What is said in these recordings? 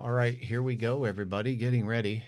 All right, here we go, everybody, getting ready.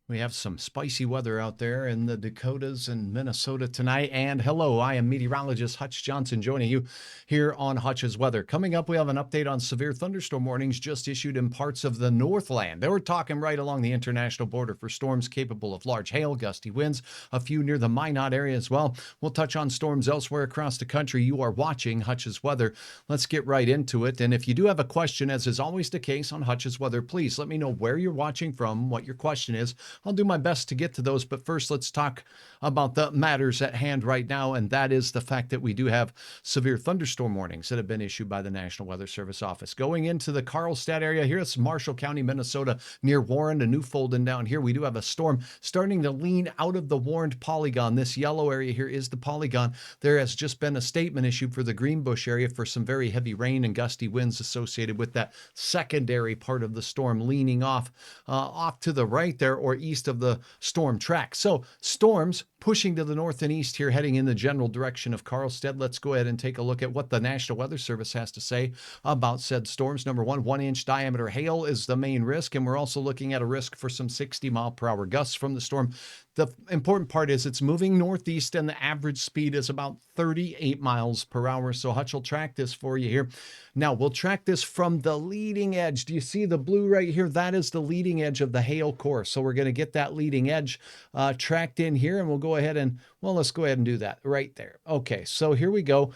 We have some spicy weather out there in the Dakotas and Minnesota tonight. And hello, I am meteorologist Hutch Johnson joining you here on Hutch's Weather. Coming up, we have an update on severe thunderstorm warnings just issued in parts of the Northland. They were talking right along the international border for storms capable of large hail, gusty winds, a few near the Minot area as well. We'll touch on storms elsewhere across the country. You are watching Hutch's Weather. Let's get right into it. And if you do have a question, as is always the case on Hutch's Weather, please let me know where you're watching from, what your question is. I'll do my best to get to those, but first let's talk about the matters at hand right now, and that is the fact that we do have severe thunderstorm warnings that have been issued by the National Weather Service office. Going into the Carlstadt area here, it's Marshall County, Minnesota, near Warren to Newfolden down here. We do have a storm starting to lean out of the warned polygon. This yellow area here is the polygon. There has just been a statement issued for the Greenbush area for some very heavy rain and gusty winds associated with that secondary part of the storm leaning off to the right there or east of the storm track. So storms pushing to the north and east here, heading in the general direction of Carlstadt. Let's go ahead and take a look at what the National Weather Service has to say about said storms. Number one, 1-inch diameter hail is the main risk, and we're also looking at a risk for some 60-mile-per-hour gusts from the storm. The important part is it's moving northeast, and the average speed is about 38 miles per hour. So Hutch will track this for you here. Now, we'll track this from the leading edge. Do you see the blue right here? That is the leading edge of the hail core. So we're going to get that leading edge tracked in here, and we'll go ahead and, well, let's go ahead and do that right there. Okay, so here we go.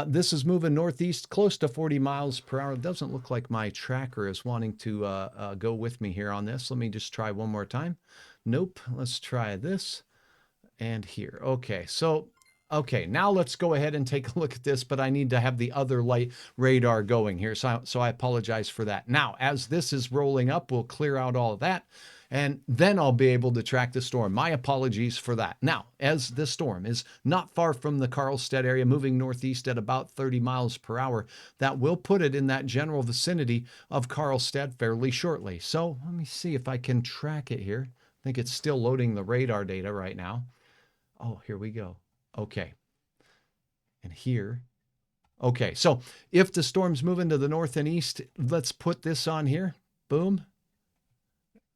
This is moving northeast close to 40 miles per hour. It doesn't look like my tracker is wanting to go with me here on this. Let me just try one more time. Nope. Let's try this and here. Okay, so okay, now let's go ahead and take a look at this, but I need to have the other light radar going here, so I apologize for that. Now, as this is rolling up, we'll clear out all of that, and then I'll be able to track the storm. My apologies for that. Now, as this storm is not far from the Carlstadt area, moving northeast at about 30 miles per hour, that will put it in that general vicinity of Carlstadt fairly shortly. So let me see if I can track it here. I think it's still loading the radar data right now. Oh, here we go. Okay. And here. Okay, so if the storm's moving to the north and east, let's put this on here. Boom.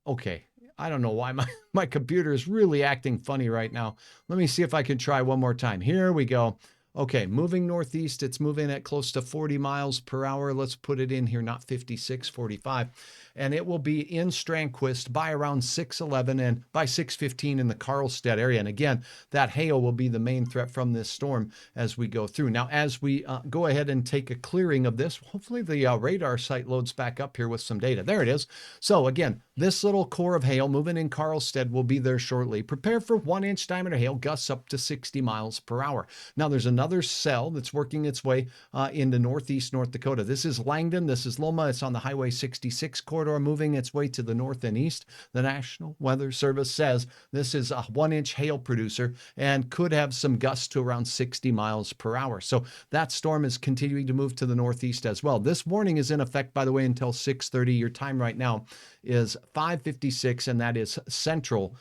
Okay. I don't know why my computer is really acting funny right now. Let me see if I can try one more time. Here we go. Okay, moving northeast, it's moving at close to 40 miles per hour. Let's put it in here, not 56, 45. And it will be in Strandquist by around 6:11 and by 6:15 in the Carlstadt area. And again, that hail will be the main threat from this storm as we go through. Now, as we go ahead and take a clearing of this, hopefully the radar site loads back up here with some data. There it is. So again, this little core of hail moving in Carlstadt will be there shortly. Prepare for 1-inch diameter hail, gusts up to 60 miles per hour. Now, there's another cell that's working its way into northeast North Dakota. This is Langdon. This is Loma. It's on the Highway 66 corridor, moving its way to the north and east. The National Weather Service says this is a 1-inch hail producer and could have some gusts to around 60 miles per hour. So that storm is continuing to move to the northeast as well. This warning is in effect, by the way, until 6:30. Your time right now is 5:56, and that is Central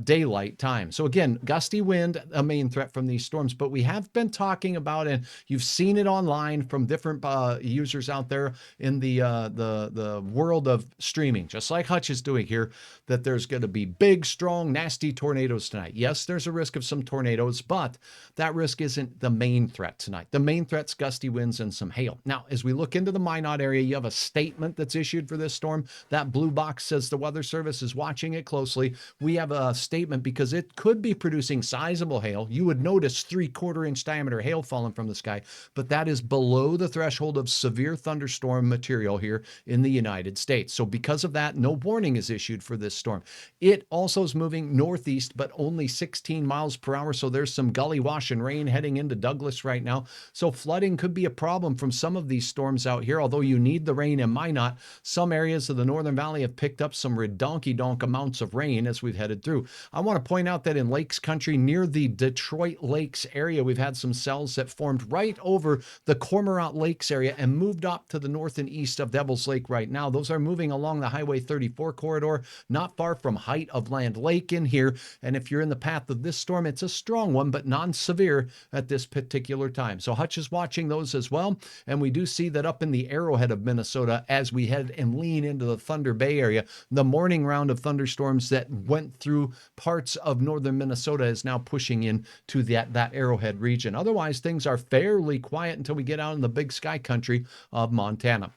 daylight time. So again, gusty wind, a main threat from these storms, but we have been talking about, and you've seen it online from different users out there in the world of streaming, just like Hutch is doing here, that there's going to be big, strong, nasty tornadoes tonight. Yes, there's a risk of some tornadoes, but that risk isn't the main threat tonight. The main threat's gusty winds and some hail. Now, as we look into the Minot area, you have a statement that's issued for this storm. That blue box says the Weather Service is watching it closely. We have a statement because it could be producing sizable hail. You would notice 3/4-inch diameter hail falling from the sky, but that is below the threshold of severe thunderstorm material here in the United States. So because of that, no warning is issued for this storm. It also is moving northeast, but only 16 miles per hour. So there's some gully wash and rain heading into Douglas right now. So flooding could be a problem from some of these storms out here. Although you need the rain and might not, some areas of the Northern Valley have picked up some redonky-donk amounts of rain as we've headed through. through. I want to point out that in Lakes Country near the Detroit Lakes area, we've had some cells that formed right over the Cormorant Lakes area and moved up to the north and east of Devil's Lake right now. Those are moving along the Highway 34 corridor, not far from Height of Land Lake in here. And if you're in the path of this storm, it's a strong one, but non-severe at this particular time. So Hutch is watching those as well. And we do see that up in the Arrowhead of Minnesota, as we head and lean into the Thunder Bay area, the morning round of thunderstorms that went through parts of northern Minnesota is now pushing into that Arrowhead region. Otherwise, things are fairly quiet until we get out in the big sky country of Montana.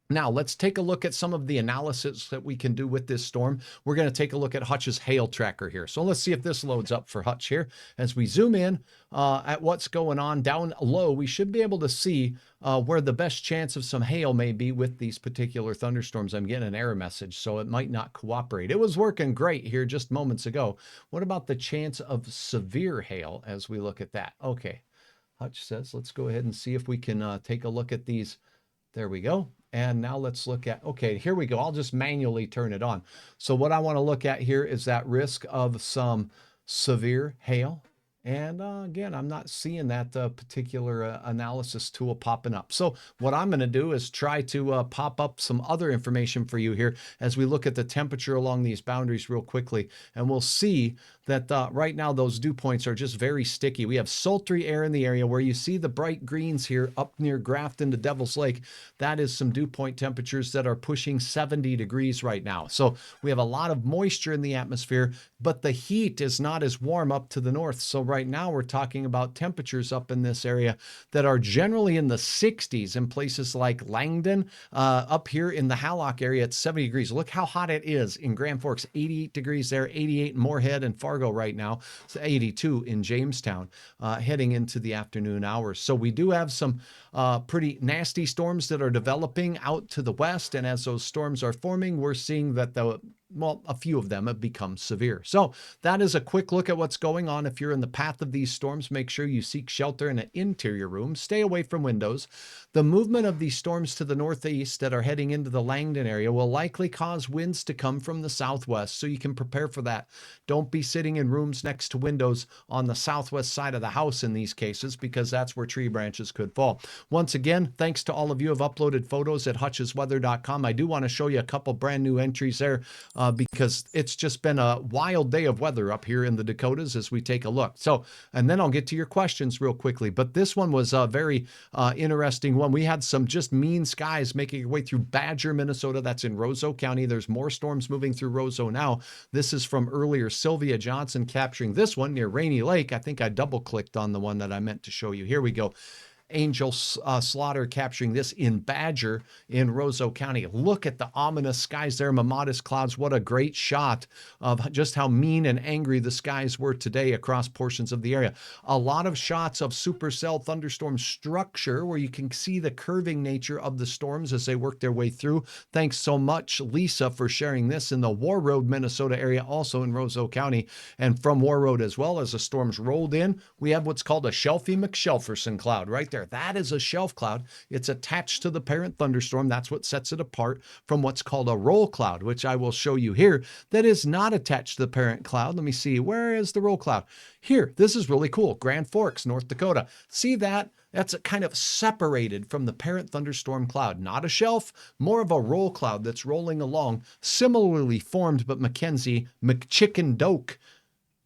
Now, let's take a look at some of the analysis that we can do with this storm. We're going to take a look at Hutch's hail tracker here. So let's see if this loads up for Hutch here. As we zoom in at what's going on down low, we should be able to see where the best chance of some hail may be with these particular thunderstorms. I'm getting an error message, so it might not cooperate. It was working great here just moments ago. What about the chance of severe hail as we look at that? Okay, Hutch says, let's go ahead and see if we can take a look at these. There we go. And now let's look at, okay, here we go. I'll just manually turn it on. So what I want to look at here is that risk of some severe hail. And again, I'm not seeing that particular analysis tool popping up. So what I'm going to do is try to pop up some other information for you here as we look at the temperature along these boundaries real quickly. And we'll see that right now those dew points are just very sticky. We have sultry air in the area where you see the bright greens here up near Grafton to Devil's Lake. That is some dew point temperatures that are pushing 70 degrees right now. So we have a lot of moisture in the atmosphere, but the heat is not as warm up to the north. So right now we're talking about temperatures up in this area that are generally in the 60s in places like Langdon. Up here in the Hallock area, it's 70 degrees. Look how hot it is in Grand Forks, 88 degrees there, 88 in Moorhead and Fargo right now. It's 82 in Jamestown heading into the afternoon hours. So we do have some pretty nasty storms that are developing out to the west. And as those storms are forming, we're seeing that a few of them have become severe. So that is a quick look at what's going on. If you're in the path of these storms, make sure you seek shelter in an interior room. Stay away from windows. The movement of these storms to the northeast that are heading into the Langdon area will likely cause winds to come from the southwest, so you can prepare for that. Don't be sitting in rooms next to windows on the southwest side of the house in these cases, because that's where tree branches could fall. Once again, thanks to all of you who have uploaded photos at hutchesweather.com. I do want to show you a couple brand new entries there. Because it's just been a wild day of weather up here in the Dakotas as we take a look. So, and then I'll get to your questions real quickly. But this one was a very interesting one. We had some just mean skies making their way through Badger, Minnesota. That's in Roseau County. There's more storms moving through Roseau now. This is from earlier. Sylvia Johnson capturing this one near Rainy Lake. I think I double-clicked on the one that I meant to show you. Here we go. Angel Slaughter capturing this in Badger in Roseau County. Look at the ominous skies there, mammatus clouds. What a great shot of just how mean and angry the skies were today across portions of the area. A lot of shots of supercell thunderstorm structure where you can see the curving nature of the storms as they work their way through. Thanks so much, Lisa, for sharing this in the War Road, Minnesota area, also in Roseau County. And from War Road as well, as the storms rolled in, we have what's called a Shelfie McShelferson cloud right there. That is a shelf cloud. It's attached to the parent thunderstorm. That's what sets it apart from what's called a roll cloud, which I will show you here, that is not attached to the parent cloud. Let me see. Where is the roll cloud? Here. This is really cool. Grand Forks, North Dakota. See that? That's kind of separated from the parent thunderstorm cloud. Not a shelf, more of a roll cloud that's rolling along, similarly formed, but Mackenzie McChickendoke.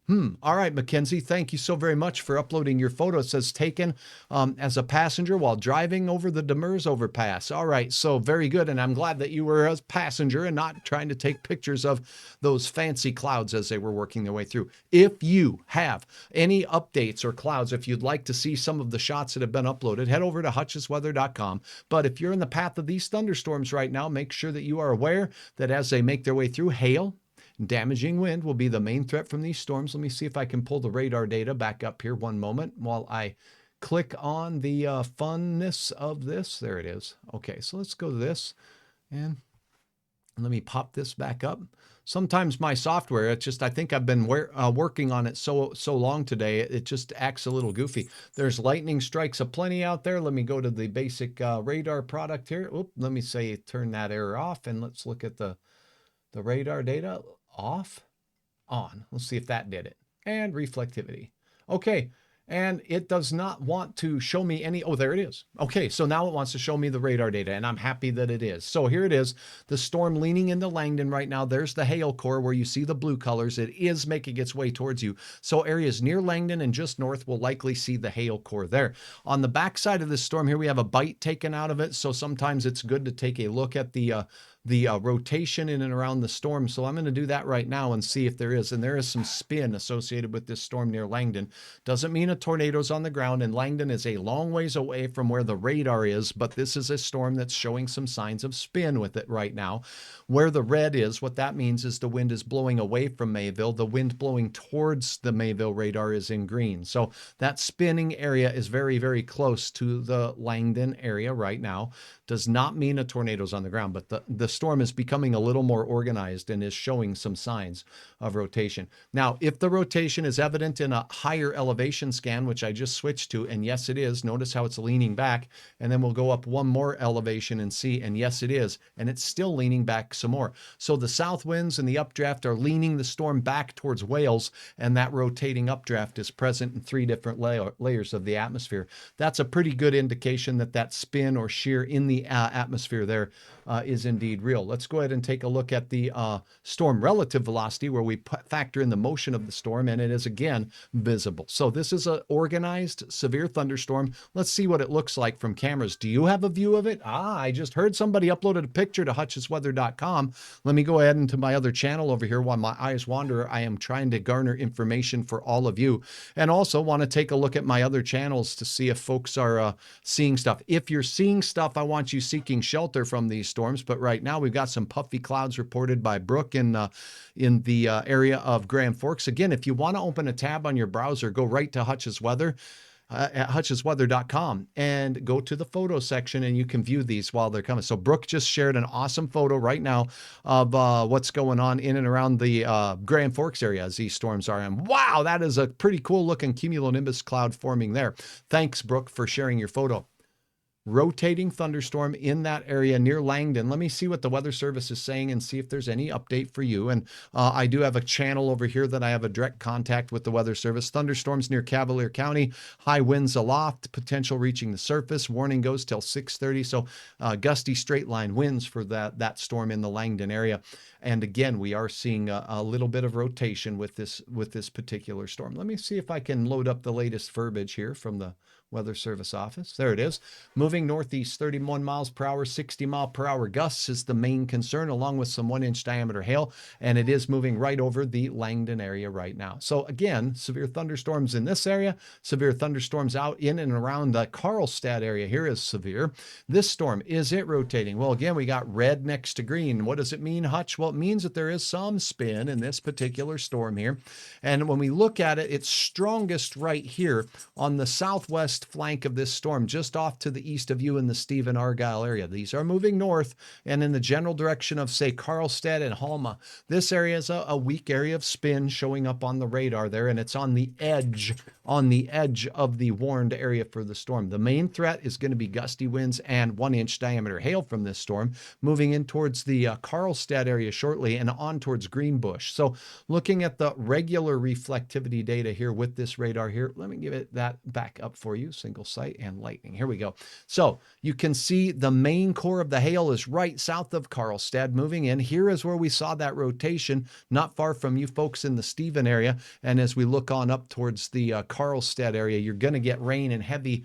All right, Mackenzie, thank you so very much for uploading your photo. It says taken as a passenger while driving over the Demers overpass. All right, so very good. And I'm glad that you were a passenger and not trying to take pictures of those fancy clouds as they were working their way through. If you have any updates or clouds, if you'd like to see some of the shots that have been uploaded, head over to hutchesweather.com. But if you're in the path of these thunderstorms right now, make sure that you are aware that as they make their way through, hail, damaging wind will be the main threat from these storms. Let me see if I can pull the radar data back up here one moment while I click on the funness of this. There it is. Okay, so let's go to this and let me pop this back up. Sometimes my software, it's just, I think I've been working on it so long today, it just acts a little goofy. There's lightning strikes aplenty out there. Let me go to the basic radar product here. Oop, let me say turn that error off and let's look at the radar data. Off. on. Let's see if that did it. And reflectivity. Okay. And it does not want to show me any. Oh, there it is. Okay, so now it wants to show me the radar data, and I'm happy that it is. So here it is, the storm leaning into Langdon right now. There's the hail core where you see the blue colors. It is making its way towards you. So areas near Langdon and just north will likely see the hail core there. On the backside of this storm here, we have a bite taken out of it. So sometimes it's good to take a look at the rotation in and around the storm. So I'm going to do that right now and see if there is. And there is some spin associated with this storm near Langdon. Doesn't mean a tornado's on the ground, and Langdon is a long ways away from where the radar is, but this is a storm that's showing some signs of spin with it right now. Where the red is, what that means is the wind is blowing away from Mayville. The wind blowing towards the Mayville radar is in green. So that spinning area is very, very close to the Langdon area right now. Does not mean a tornado's on the ground, but the storm is becoming a little more organized and is showing some signs of rotation. Now, if the rotation is evident in a higher elevation scan, which I just switched to, and yes, it is, notice how it's leaning back, and then we'll go up one more elevation and see, and yes, it is, and it's still leaning back some more. So the south winds and the updraft are leaning the storm back towards Wales, and that rotating updraft is present in 3 different layers of the atmosphere. That's a pretty good indication that that spin or shear in the atmosphere there is indeed real. Let's go ahead and take a look at the storm relative velocity, where we factor in the motion of the storm, and it is again visible. So this is an organized severe thunderstorm. Let's see what it looks like from cameras. Do you have a view of it? I just heard somebody uploaded a picture to hutchesweather.com. Let me go ahead into my other channel over here. While my eyes wander, I am trying to garner information for all of you, and also want to take a look at my other channels to see if folks are seeing stuff. If you're seeing stuff, I want you seeking shelter from these storms. But right now we've got some puffy clouds reported by Brooke in the area of Grand Forks. Again, if you want to open a tab on your browser, go right to Hutch's Weather at hutchesweather.com and go to the photo section, and you can view these while they're coming. So Brooke just shared an awesome photo right now of what's going on in and around the Grand Forks area as these storms are. And wow, that is a pretty cool looking cumulonimbus cloud forming there. Thanks, Brooke, for sharing your photo. Rotating thunderstorm in that area near Langdon. Let me see what the Weather Service is saying and see if there's any update for you. And I do have a channel over here that I have a direct contact with the Weather Service. Thunderstorms near Cavalier County, high winds aloft, potential reaching the surface. Warning goes till 6:30. So gusty straight line winds for that storm in the Langdon area. And again, we are seeing a little bit of rotation with this particular storm. Let me see if I can load up the latest verbiage here from the Weather Service office. There it is. Moving northeast, 31 miles per hour, 60 mile per hour gusts is the main concern, along with some 1-inch diameter hail. And it is moving right over the Langdon area right now. So again, severe thunderstorms in this area, severe thunderstorms out in and around the Karlstad area here is severe. This storm, is it rotating? Well, again, we got red next to green. What does it mean, Hutch? Well, it means that there is some spin in this particular storm here. And when we look at it, it's strongest right here on the southwest flank of this storm, just off to the east of you in the Stephen Argyle area. These are moving north and in the general direction of, say, Karlstad and Halma. This area is a weak area of spin showing up on the radar there, and it's on the edge of the warned area for the storm. The main threat is going to be gusty winds and 1-inch diameter hail from this storm, moving in towards the Karlstad area shortly and on towards Greenbush. So looking at the regular reflectivity data here with this radar here, let me give it that back up for you. Single site and lightning. Here we go. So you can see the main core of the hail is right south of Karlstad moving in. Here is where we saw that rotation, not far from you folks in the Stephen area. And as we look on up towards the Karlstad area, you're going to get rain and heavy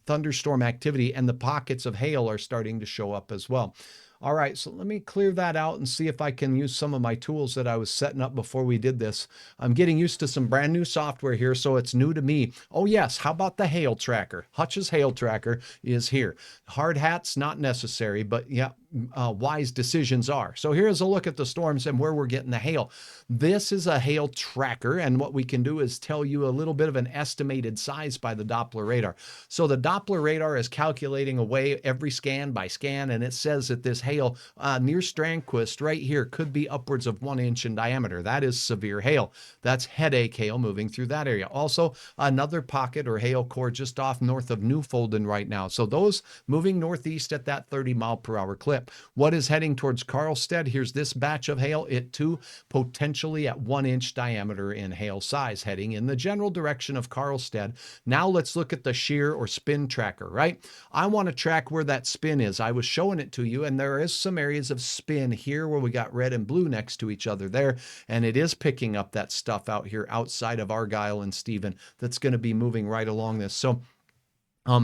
thunderstorm activity, and the pockets of hail are starting to show up as well. All right, so let me clear that out and see if I can use some of my tools that I was setting up before we did this. I'm getting used to some brand new software here, so it's new to me. Oh yes, how about the hail tracker? Hutch's hail tracker is here. Hard hats, not necessary, but yeah, wise decisions are. So here's a look at the storms and where we're getting the hail. This is a hail tracker, and what we can do is tell you a little bit of an estimated size by the Doppler radar. So the Doppler radar is calculating away every scan by scan, and it says that this hail near Strandquist right here could be upwards of 1 inch in diameter. That is severe hail. That's headache hail moving through that area. Also, another pocket or hail core just off north of Newfoundland right now. So those moving northeast at that 30 mile per hour clip. flip. What is heading towards Carlstead? Here's this batch of hail. It too potentially at 1 inch diameter in hail size, heading in the general direction of Carlstead. Now let's look at the shear or spin tracker, right? I want to track where that spin is. I was showing it to you, and there is some areas of spin here where we got red and blue next to each other there, and it is picking up that stuff out here outside of Argyle and Stephen that's going to be moving right along this. So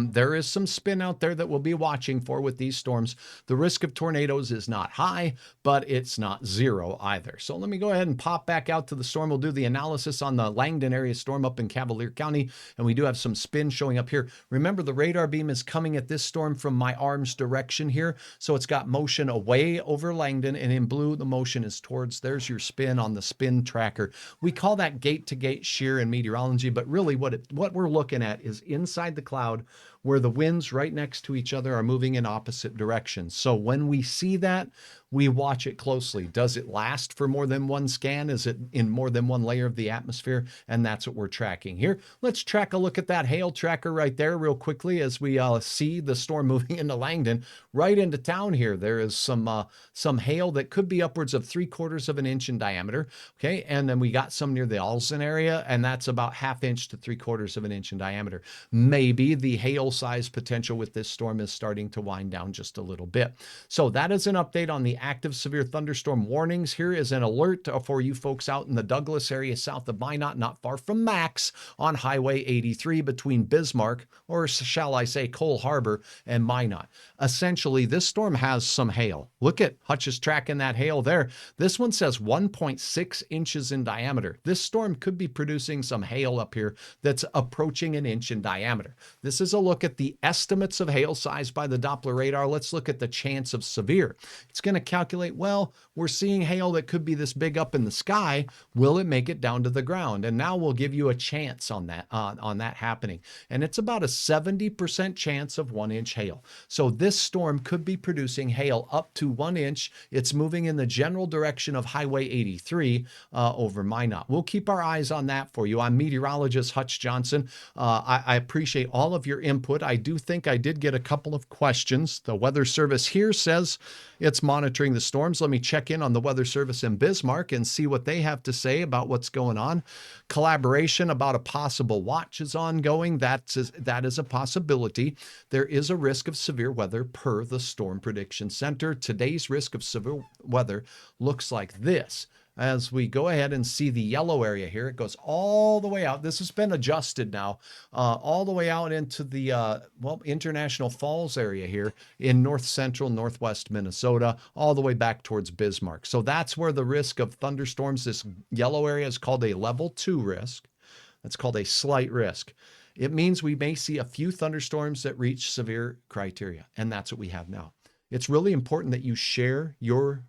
there is some spin out there that we'll be watching for with these storms. The risk of tornadoes is not high, but it's not zero either. So let me go ahead and pop back out to the storm. We'll do the analysis on the Langdon area storm up in Cavalier County, and we do have some spin showing up here. Remember, the radar beam is coming at this storm from my arm's direction here, so it's got motion away over Langdon, and in blue, the motion is towards, there's your spin on the spin tracker. We call that gate-to-gate shear in meteorology, but really what we're looking at is inside the cloud, where the winds right next to each other are moving in opposite directions. So when we see that, we watch it closely. Does it last for more than one scan? Is it in more than one layer of the atmosphere? And that's what we're tracking here. Let's track a look at that hail tracker right there real quickly as we see the storm moving into Langdon, right into town here. There is some hail that could be upwards of 3/4 of an inch in diameter. Okay, and then we got some near the Alzen area, and that's about 1/2 inch to 3/4 of an inch in diameter. Maybe the hail size potential with this storm is starting to wind down just a little bit. So that is an update on the active severe thunderstorm warnings. Here is an alert for you folks out in the Douglas area south of Minot, not far from Max, on Highway 83 between Bismarck, or shall I say Cole Harbor, and Minot. Essentially, this storm has some hail. Look at Hutch is tracking that hail there. This one says 1.6 inches in diameter. This storm could be producing some hail up here that's approaching an inch in diameter. This is a look at the estimates of hail size by the Doppler radar. Let's look at the chance of severe. It's going to calculate, well, we're seeing hail that could be this big up in the sky. Will it make it down to the ground? And now we'll give you a chance on that happening. And it's about a 70% chance of 1 inch hail. So this storm could be producing hail up to 1 inch. It's moving in the general direction of Highway 83 over Minot. We'll keep our eyes on that for you. I'm meteorologist Hutch Johnson. I appreciate all of your input. I do think I did get a couple of questions. The Weather Service here says it's monitoring the storms. Let me check in on the Weather Service in Bismarck and see what they have to say about what's going on. Collaboration about a possible watch is ongoing. That is a possibility. There is a risk of severe weather per the Storm Prediction Center. Today's risk of severe weather looks like this. As we go ahead and see the yellow area here, it goes all the way out. This has been adjusted now, all the way out into the, International Falls area here in north central, northwest Minnesota, all the way back towards Bismarck. So that's where the risk of thunderstorms, this yellow area, is called a level 2 risk. That's called a slight risk. It means we may see a few thunderstorms that reach severe criteria, and that's what we have now. It's really important that you share your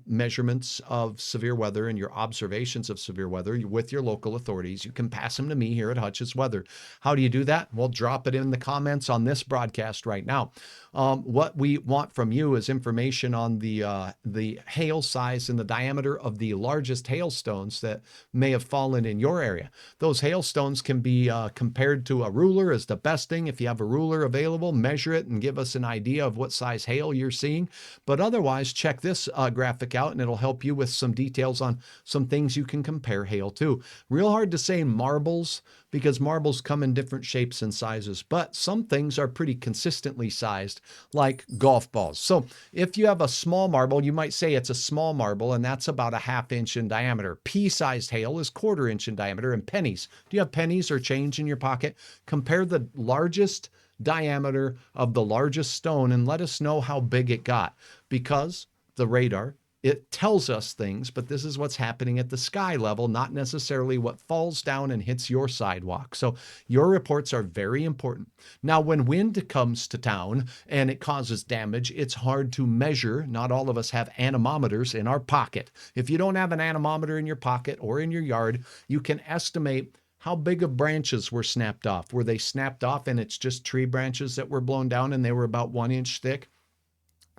measurements of severe weather and your observations of severe weather with your local authorities. You can pass them to me here at Hutch's Weather. How do you do that? Well, drop it in the comments on this broadcast right now. What we want from you is information on the hail size and the diameter of the largest hailstones that may have fallen in your area. Those hailstones can be compared to a ruler as the best thing. If you have a ruler available, measure it and give us an idea of what size hail you're seeing. But otherwise, check this graphic out and it'll help you with some details on some things you can compare hail to. Real hard to say marbles because marbles come in different shapes and sizes, but some things are pretty consistently sized, like golf balls. So if you have a small marble, you might say it's a small marble, and that's about a 1/2 inch in diameter. Pea-sized hail is 1/4 inch in diameter, and pennies. Do you have pennies or change in your pocket? Compare the largest diameter of the largest stone and let us know how big it got, because the radar, it tells us things, but this is what's happening at the sky level, not necessarily what falls down and hits your sidewalk. So your reports are very important. Now, when wind comes to town and it causes damage, it's hard to measure. Not all of us have anemometers in our pocket. If you don't have an anemometer in your pocket or in your yard, you can estimate how big of branches were snapped off. Were they snapped off and it's just tree branches that were blown down and they were about 1 inch thick?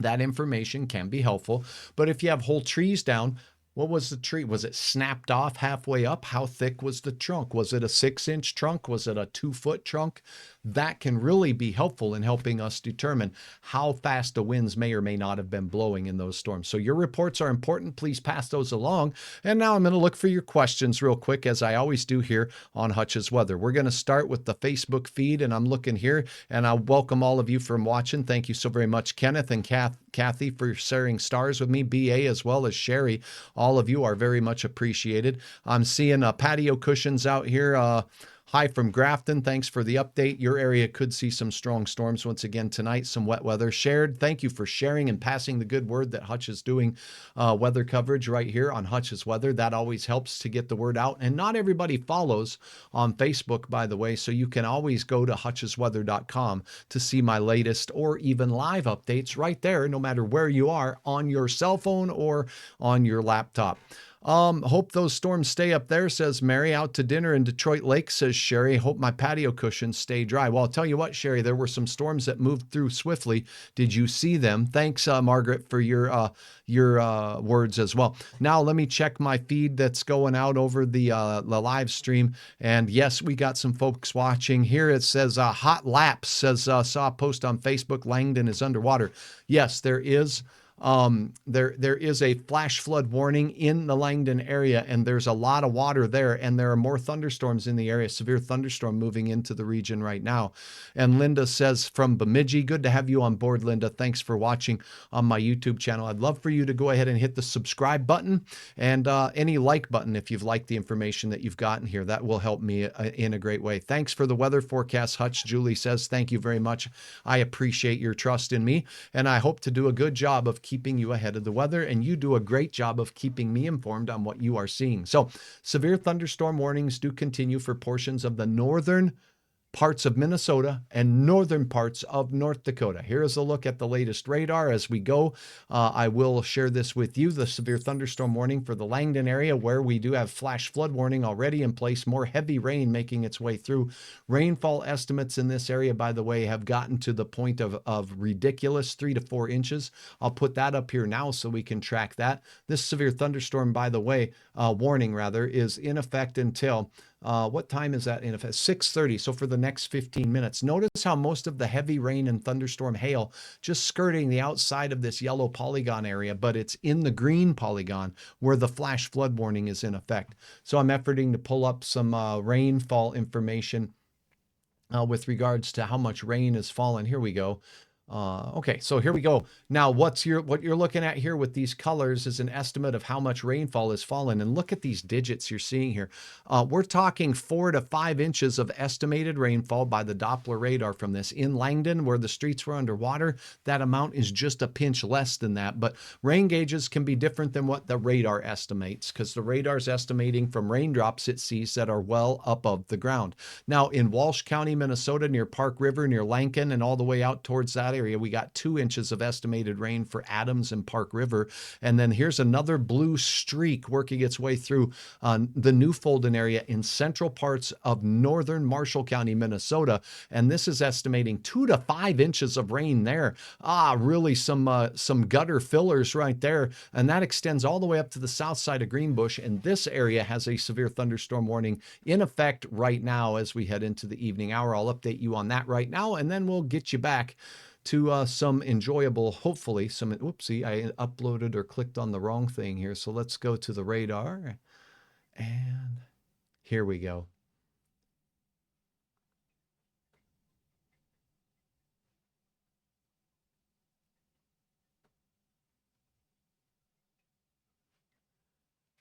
That information can be helpful. But if you have whole trees down, What was the tree? Was it snapped off halfway up? How thick was the trunk? Was it a 6-inch trunk? Was it a 2-foot trunk? That can really be helpful in helping us determine how fast the winds may or may not have been blowing in those storms. So your reports are important. Please pass those along. And now I'm going to look for your questions real quick, as I always do here on Hutch's Weather. We're going to start with the Facebook feed, and I'm looking here, and I welcome all of you from watching. Thank you so very much, Kenneth and Kathy, for sharing stars with me, BA, as well as Sherry. All of you are very much appreciated. I'm seeing patio cushions out here. Hi from Grafton. Thanks for the update. Your area could see some strong storms once again tonight, some wet weather. Shared, thank you for sharing and passing the good word that Hutch is doing weather coverage right here on Hutch's Weather. That always helps to get the word out. And not everybody follows on Facebook, by the way, so you can always go to hutchesweather.com to see my latest or even live updates right there, no matter where you are, on your cell phone or on your laptop. Hope those storms stay up there, says Mary. Out to dinner in Detroit Lake, says Sherry. Hope my patio cushions stay dry. Well, I'll tell you what, Sherry, there were some storms that moved through swiftly. Did you see them? Thanks, Margaret, for your words as well. Now, let me check my feed that's going out over the live stream. And yes, we got some folks watching here. It says hot laps, says saw a post on Facebook, Langdon is underwater. Yes, there is. There is a flash flood warning in the Langdon area, and there's a lot of water there, and there are more thunderstorms in the area, severe thunderstorm moving into the region right now. And Linda says from Bemidji, good to have you on board, Linda. Thanks for watching on my YouTube channel. I'd love for you to go ahead and hit the subscribe button and any like button if you've liked the information that you've gotten here. That will help me in a great way. Thanks for the weather forecast, Hutch. Julie says, thank you very much. I appreciate your trust in me, and I hope to do a good job of keeping you ahead of the weather, and you do a great job of keeping me informed on what you are seeing. So severe thunderstorm warnings do continue for portions of the northern parts of Minnesota and northern parts of North Dakota. Here is a look at the latest radar as we go. I will share this with you, the severe thunderstorm warning for the Langdon area, where we do have flash flood warning already in place, more heavy rain making its way through. Rainfall estimates in this area, by the way, have gotten to the point of ridiculous 3 to 4 inches. I'll put that up here now so we can track that. This severe thunderstorm, by the way, warning rather, is in effect until what time is that in effect? 6:30. So for the next 15 minutes. Notice how most of the heavy rain and thunderstorm hail just skirting the outside of this yellow polygon area, but it's in the green polygon where the flash flood warning is in effect. So I'm efforting to pull up some rainfall information with regards to how much rain has fallen. Here we go. Okay, so here we go. Now, what you're looking at here with these colors is an estimate of how much rainfall has fallen. And look at these digits you're seeing here. We're talking 4 to 5 inches of estimated rainfall by the Doppler radar from this. In Langdon, where the streets were underwater, that amount is just a pinch less than that. But rain gauges can be different than what the radar estimates, because the radar's estimating from raindrops it sees that are well above the ground. Now, in Walsh County, Minnesota, near Park River, near Lankin, and all the way out towards that area, we got 2 inches of estimated rain for Adams and Park River. And then here's another blue streak working its way through the Newfolden area in central parts of northern Marshall County, Minnesota. And this is estimating 2 to 5 inches of rain there. Really some gutter fillers right there. And that extends all the way up to the south side of Greenbush. And this area has a severe thunderstorm warning in effect right now as we head into the evening hour. I'll update you on that right now, and then we'll get you back to some enjoyable, hopefully some, whoopsie, I uploaded or clicked on the wrong thing here. So let's go to the radar, and here we go.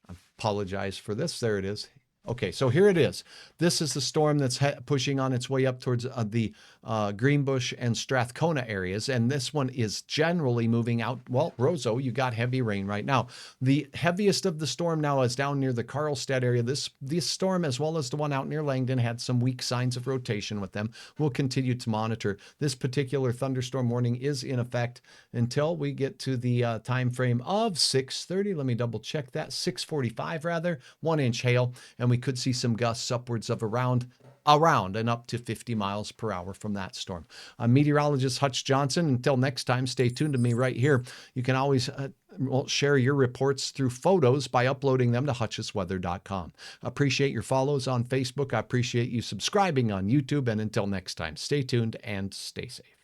I apologize for this. There it is. Okay, so here it is. This is the storm that's pushing on its way up towards the Greenbush and Strathcona areas, and this one is generally moving out. Well, Roseau, you got heavy rain right now. The heaviest of the storm now is down near the Karlstad area. This storm, as well as the one out near Langdon, had some weak signs of rotation with them. We'll continue to monitor. This particular thunderstorm warning is in effect until we get to the time frame of 6:30. Let me double check that. 6:45 rather. 1 inch hail, and we could see some gusts upwards of around and up to 50 miles per hour from that storm. I'm meteorologist Hutch Johnson. Until next time, stay tuned to me right here. You can always share your reports through photos by uploading them to hutchesweather.com. Appreciate your follows on Facebook. I appreciate you subscribing on YouTube. And until next time, stay tuned and stay safe.